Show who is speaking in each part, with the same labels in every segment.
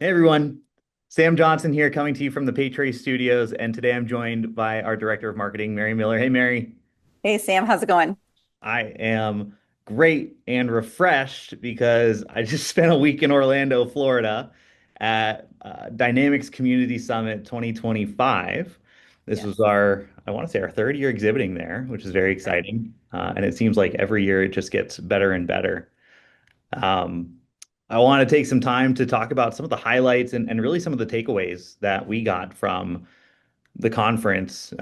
Speaker 1: Hey everyone, Sam Johnson here coming to you from the PayTrace studios, and today I'm joined by our Director of Marketing, Mary Miller. Hey Mary,
Speaker 2: Hey Sam, how's it going?
Speaker 1: I am great and refreshed because I just spent a week in Orlando, Florida at Dynamics Community Summit 2025. This was
Speaker 2: Yes.
Speaker 1: I want to say our third year exhibiting there, which is very
Speaker 2: Great.
Speaker 1: exciting. And it seems like every year it just gets better and better. Um, I want to take some time to talk about some of the highlights and really some of the takeaways that we got from the conference.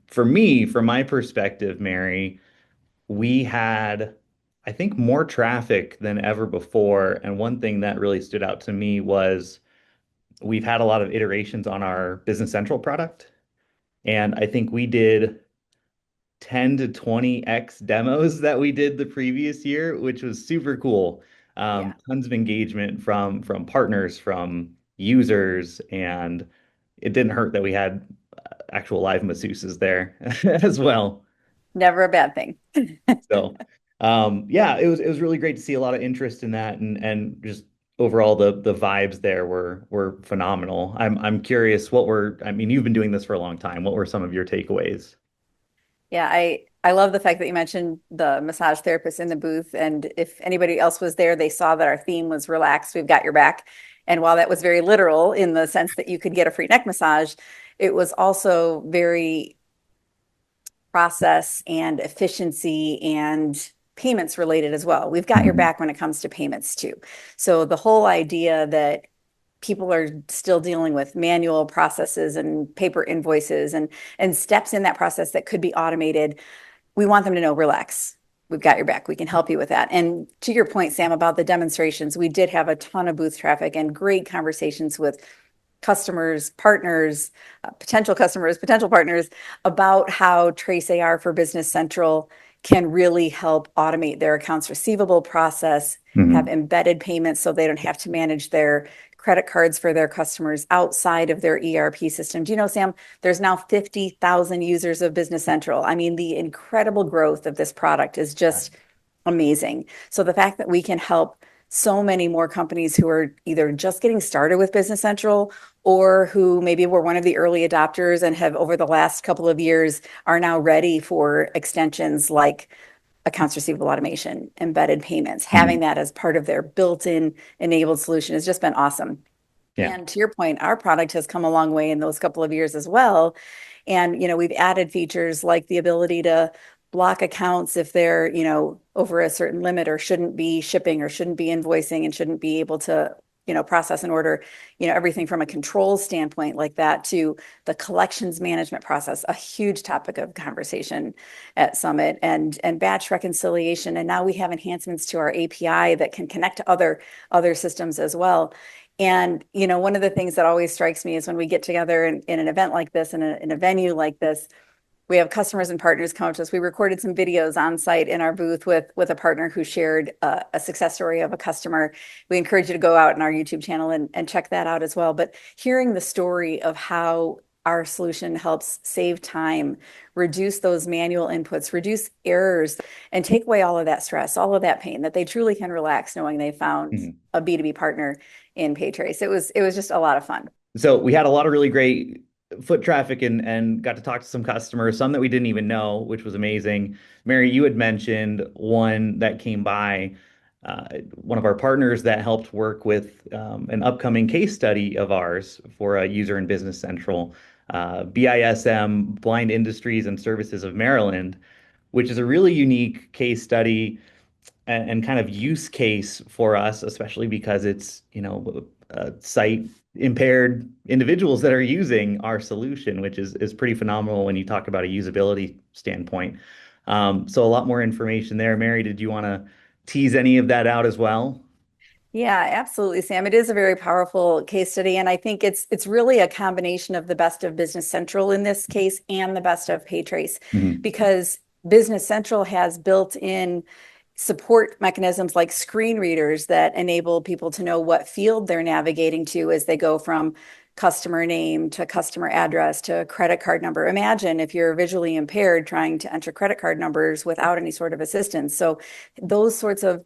Speaker 1: For me, from my perspective, Mary, we had, I think, more traffic than ever before. And one thing that really stood out to me was we've had a lot of iterations on our Business Central product. And I think we did 10 to 20x demos that we did the previous year, which was super cool.
Speaker 2: Yeah.
Speaker 1: Tons of engagement from partners, from users, and it didn't hurt that we had actual live masseuses there as well.
Speaker 2: Never a bad thing.
Speaker 1: So, yeah, it was really great to see a lot of interest in that, and just overall the vibes there were phenomenal. I'm curious, I mean, you've been doing this for a long time. What were some of your takeaways?
Speaker 2: Yeah, I love the fact that you mentioned the massage therapist in the booth. And if anybody else was there, they saw that our theme was relaxed, we've got your back. And while that was very literal in the sense that you could get a free neck massage, it was also very process and efficiency and payments related as well. We've got your
Speaker 1: Mhm.
Speaker 2: back when it comes to payments too. So the whole idea that people are still dealing with manual processes and paper invoices and steps in that process that could be automated. We want them to know, relax. We've got your back. We can help you with that. And to your point, Sam, about the demonstrations, we did have a ton of booth traffic and great conversations with customers, partners, potential customers, potential partners about how Trace AR for Business Central can really help automate their accounts receivable process, have
Speaker 1: Mhm.
Speaker 2: embedded payments so they don't have to manage their credit cards for their customers outside of their ERP system. Do you know, Sam, there's now 50,000 users of Business Central. I mean, the incredible growth of this product is just amazing. So the fact that we can help so many more companies who are either just getting started with Business Central or who maybe were one of the early adopters and have over the last couple of years are now ready for extensions like accounts receivable automation, embedded payments, having
Speaker 1: Mhm.
Speaker 2: that as part of their built-in enabled solution has just been awesome.
Speaker 1: Yeah.
Speaker 2: And to your point, our product has come a long way in those couple of years as well. And, we've added features like the ability to block accounts if they're, over a certain limit or shouldn't be shipping or shouldn't be invoicing and shouldn't be able to, process an order, everything from a control standpoint like that to the collections management process, a huge topic of conversation at Summit and batch reconciliation. And now we have enhancements to our API that can connect to other systems as well. And, one of the things that always strikes me is when we get together in an event like this, in a venue like this, we have customers and partners come to us. We recorded some videos on site in our booth with a partner who shared a success story of a customer. We encourage you to go out in our YouTube channel and check that out as well. But hearing the story of how our solution helps save time, reduce those manual inputs, reduce errors, and take away all of that stress, all of that pain, that they truly can relax knowing they found
Speaker 1: Mhm.
Speaker 2: a B2B partner in PayTrace. It was just a lot of fun.
Speaker 1: So we had a lot of really great foot traffic and got to talk to some customers, some that we didn't even know, which was amazing. Mary, you had mentioned one that came by, one of our partners that helped work with an upcoming case study of ours for a user in Business Central, BISM, Blind Industries and Services of Maryland, which is a really unique case study and kind of use case for us, especially because it's, sight impaired individuals that are using our solution, which is pretty phenomenal when you talk about a usability standpoint. So a lot more information there. Mary, did you want to tease any of that out as well?
Speaker 2: Yeah, absolutely, Sam. It is a very powerful case study, and I think it's really a combination of the best of Business Central in this case and the best of PayTrace,
Speaker 1: Mhm.
Speaker 2: because Business Central has built in support mechanisms like screen readers that enable people to know what field they're navigating to as they go from customer name to customer address to credit card number. Imagine if you're visually impaired trying to enter credit card numbers without any sort of assistance. So those sorts of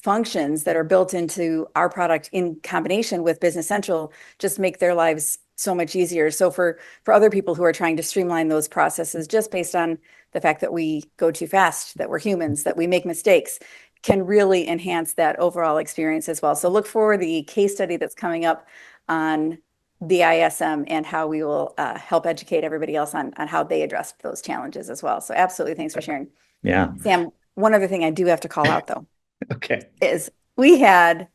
Speaker 2: functions that are built into our product in combination with Business Central just make their lives so much easier. So for other people who are trying to streamline those processes just based on the fact that we go too fast, that we're humans, that we make mistakes, can really enhance that overall experience as well. So look for the case study that's coming up on the ISM and how we will help educate everybody else on how they addressed those challenges as well. So absolutely, thanks for sharing.
Speaker 1: Yeah.
Speaker 2: Sam, one other thing I do have to call out though
Speaker 1: Okay.
Speaker 2: is we had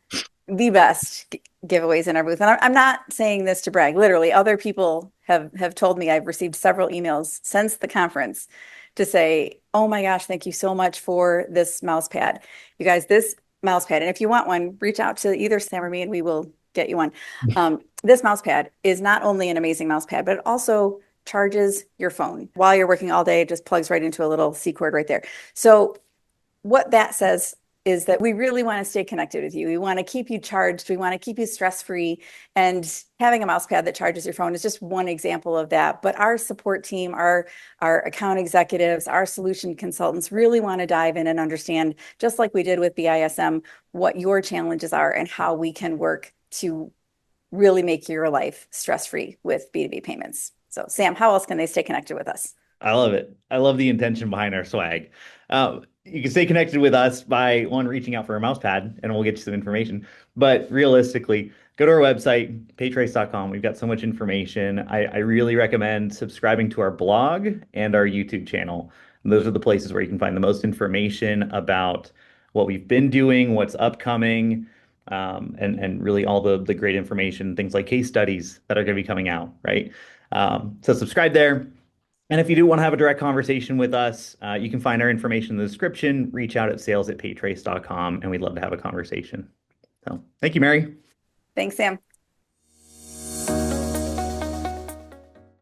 Speaker 2: the best giveaways in our booth. And I'm not saying this to brag. Literally, other people have told me I've received several emails since the conference to say, "Oh my gosh, thank you so much for this mouse pad. You guys, this mouse pad, and if you want one, reach out to either Sam or me and we will get you one." This mouse pad is not only an amazing mouse pad, but it also charges your phone while you're working all day. It just plugs right into a little C cord right there. So what that says is that we really want to stay connected with you. We want to keep you charged. We want to keep you stress-free. And having a mouse pad that charges your phone is just one example of that. But our support team, our account executives, our solution consultants really want to dive in and understand, just like we did with BISM, what your challenges are and how we can work to really make your life stress-free with B2B payments. So Sam, how else can they stay connected with us?
Speaker 1: I love it. I love the intention behind our swag. You can stay connected with us by one reaching out for a mouse pad, and we'll get you some information. But realistically, go to our website, paytrace.com. We've got so much information. I really recommend subscribing to our blog and our YouTube channel. And those are the places where you can find the most information about what we've been doing, what's upcoming, and really all the great information, things like case studies that are going to be coming out, right? So subscribe there. And if you do want to have a direct conversation with us, you can find our information in the description. Reach out at sales@paytrace.com, and we'd love to have a conversation. So thank you, Mary.
Speaker 2: Thanks, Sam.